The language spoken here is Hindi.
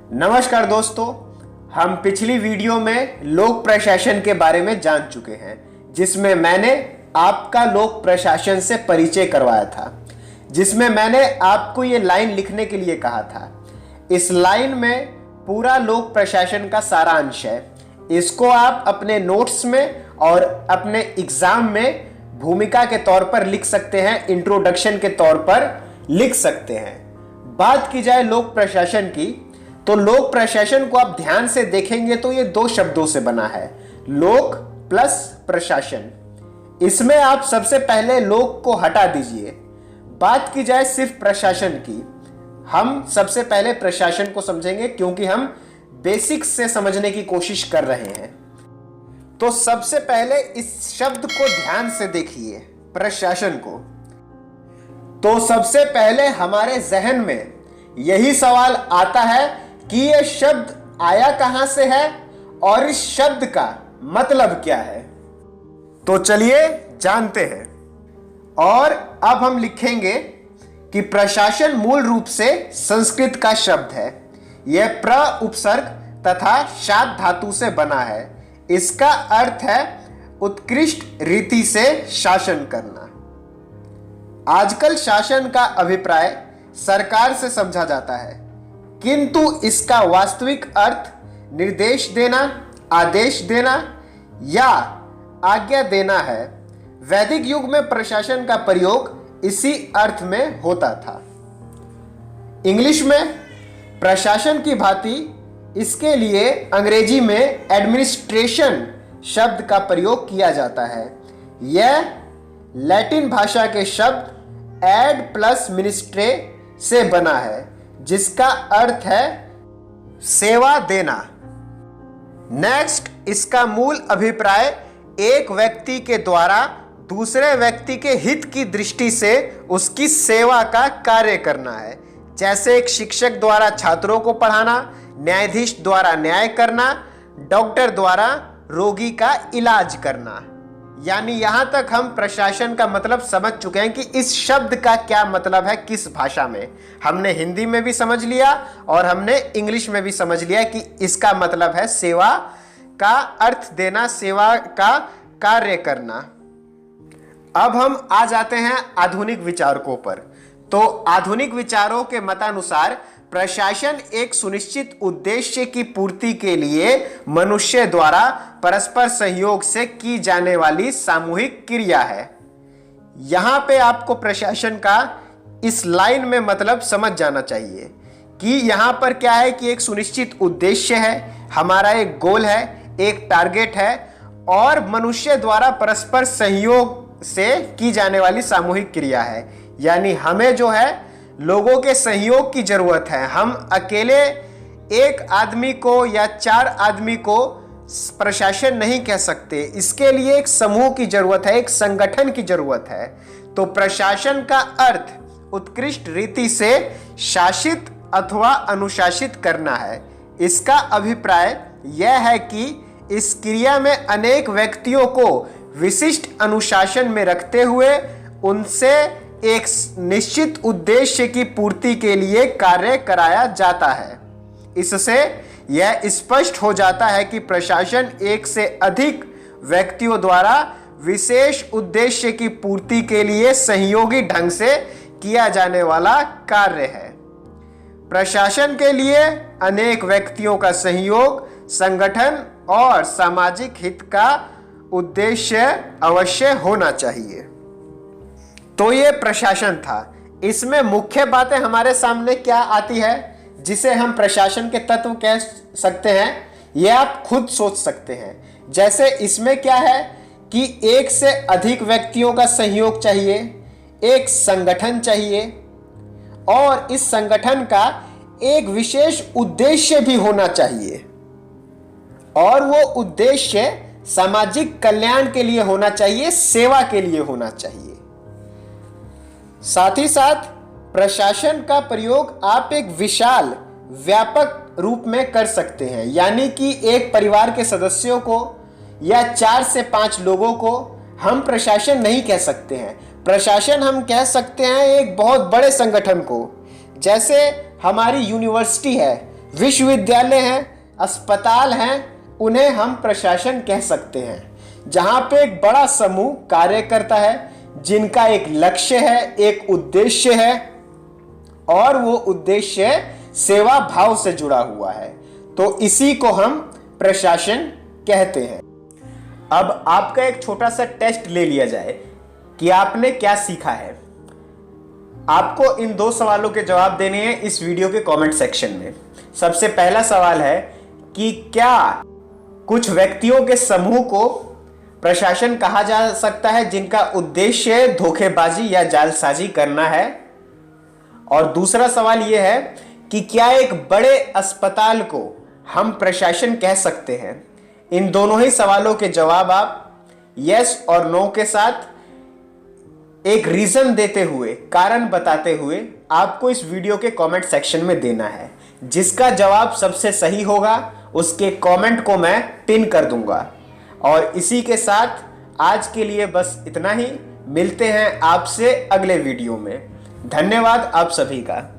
नमस्कार दोस्तों, हम पिछली वीडियो में लोक प्रशासन के बारे में जान चुके हैं, जिसमें मैंने आपका लोक प्रशासन से परिचय करवाया था, जिसमें मैंने आपको ये लाइन लिखने के लिए कहा था। इस लाइन में पूरा लोक प्रशासन का सारांश है। इसको आप अपने नोट्स में और अपने एग्जाम में भूमिका के तौर पर लिख सकते हैं, इंट्रोडक्शन के तौर पर लिख सकते हैं। बात की जाए लोक प्रशासन की, तो लोक प्रशासन को आप ध्यान से देखेंगे तो ये दो शब्दों से बना है, लोक प्लस प्रशासन। इसमें आप सबसे पहले लोक को हटा दीजिए। बात की जाए सिर्फ प्रशासन की, हम सबसे पहले प्रशासन को समझेंगे क्योंकि हम बेसिक्स से समझने की कोशिश कर रहे हैं। तो सबसे पहले इस शब्द को ध्यान से देखिए, प्रशासन को। तो सबसे पहले हमारे जहन में यही सवाल आता है कि यह शब्द आया कहां से है और इस शब्द का मतलब क्या है। तो चलिए जानते हैं। और अब हम लिखेंगे कि प्रशासन मूल रूप से संस्कृत का शब्द है। यह प्र उपसर्ग तथा शाद धातु से बना है। इसका अर्थ है उत्कृष्ट रीति से शासन करना। आजकल शासन का अभिप्राय सरकार से समझा जाता है, किंतु इसका वास्तविक अर्थ निर्देश देना, आदेश देना या आज्ञा देना है। वैदिक युग में प्रशासन का प्रयोग इसी अर्थ में होता था। इंग्लिश में प्रशासन की भांति इसके लिए अंग्रेजी में एडमिनिस्ट्रेशन शब्द का प्रयोग किया जाता है। यह लैटिन भाषा के शब्द एड प्लस मिनिस्ट्रे से बना है, जिसका अर्थ है सेवा देना। नेक्स्ट, इसका मूल अभिप्राय एक व्यक्ति के द्वारा दूसरे व्यक्ति के हित की दृष्टि से उसकी सेवा का कार्य करना है। जैसे एक शिक्षक द्वारा छात्रों को पढ़ाना, न्यायाधीश द्वारा न्याय करना, डॉक्टर द्वारा रोगी का इलाज करना। यानी यहां तक हम प्रशासन का मतलब समझ चुके हैं कि इस शब्द का क्या मतलब है किस भाषा में। हमने हिंदी में भी समझ लिया और हमने इंग्लिश में भी समझ लिया कि इसका मतलब है सेवा का अर्थ देना, सेवा का कार्य करना। अब हम आ जाते हैं आधुनिक विचारकों पर। तो आधुनिक विचारों के मतानुसार प्रशासन एक सुनिश्चित उद्देश्य की पूर्ति के लिए मनुष्य द्वारा परस्पर सहयोग से की जाने वाली सामूहिक क्रिया है। यहां पे आपको प्रशासन का इस लाइन में मतलब समझ जाना चाहिए कि यहां पर क्या है कि एक सुनिश्चित उद्देश्य है, हमारा एक गोल है, एक टारगेट है और मनुष्य द्वारा परस्पर सहयोग से की जाने वाली सामूहिक क्रिया है। यानी हमें जो है लोगों के सहयोग की जरूरत है। हम अकेले एक आदमी को या चार आदमी को प्रशासन नहीं कह सकते। इसके लिए एक समूह की जरूरत है, एक संगठन की जरूरत है। तो प्रशासन का अर्थ उत्कृष्ट रीति से शासित अथवा अनुशासित करना है। इसका अभिप्राय यह है कि इस क्रिया में अनेक व्यक्तियों को विशिष्ट अनुशासन में रखते हुए उनसे एक निश्चित उद्देश्य की पूर्ति के लिए कार्य कराया जाता है। इससे यह स्पष्ट हो जाता है कि प्रशासन एक से अधिक व्यक्तियों द्वारा विशेष उद्देश्य की पूर्ति के लिए सहयोगी ढंग से किया जाने वाला कार्य है। प्रशासन के लिए अनेक व्यक्तियों का सहयोग, संगठन और सामाजिक हित का उद्देश्य अवश्य होना चाहिए। तो ये प्रशासन था। इसमें मुख्य बातें हमारे सामने क्या आती है जिसे हम प्रशासन के तत्व कह सकते हैं, ये आप खुद सोच सकते हैं। जैसे इसमें क्या है कि एक से अधिक व्यक्तियों का सहयोग चाहिए, एक संगठन चाहिए और इस संगठन का एक विशेष उद्देश्य भी होना चाहिए और वो उद्देश्य सामाजिक कल्याण के लिए होना चाहिए, सेवा के लिए होना चाहिए। साथ ही साथ प्रशासन का प्रयोग आप एक विशाल व्यापक रूप में कर सकते हैं। यानी कि एक परिवार के सदस्यों को या 4 से 5 लोगों को हम प्रशासन नहीं कह सकते हैं। प्रशासन हम कह सकते हैं एक बहुत बड़े संगठन को। जैसे हमारी यूनिवर्सिटी है, विश्वविद्यालय हैं, अस्पताल हैं, उन्हें हम प्रशासन कह सकते हैं। जहां पे एक बड़ा समूह कार्य करता है, जिनका एक लक्ष्य है, एक उद्देश्य है, और वो उद्देश्य सेवा भाव से जुड़ा हुआ है, तो इसी को हम प्रशासन कहते हैं। अब आपका एक छोटा सा टेस्ट ले लिया जाए कि आपने क्या सीखा है। आपको इन 2 सवालों के जवाब देने हैं इस वीडियो के कमेंट सेक्शन में। सबसे पहला सवाल है कि क्या कुछ व्यक्तियों के समूह को प्रशासन कहा जा सकता है जिनका उद्देश्य धोखेबाजी या जालसाजी करना है। और दूसरा सवाल यह है कि क्या एक बड़े अस्पताल को हम प्रशासन कह सकते हैं। इन दोनों ही सवालों के जवाब आप यस और नो के साथ एक रीजन देते हुए, कारण बताते हुए आपको इस वीडियो के कमेंट सेक्शन में देना है। जिसका जवाब सबसे सही होगा उसके कमेंट को मैं पिन कर दूंगा। और इसी के साथ आज के लिए बस इतना ही। मिलते हैं आपसे अगले वीडियो में। धन्यवाद आप सभी का।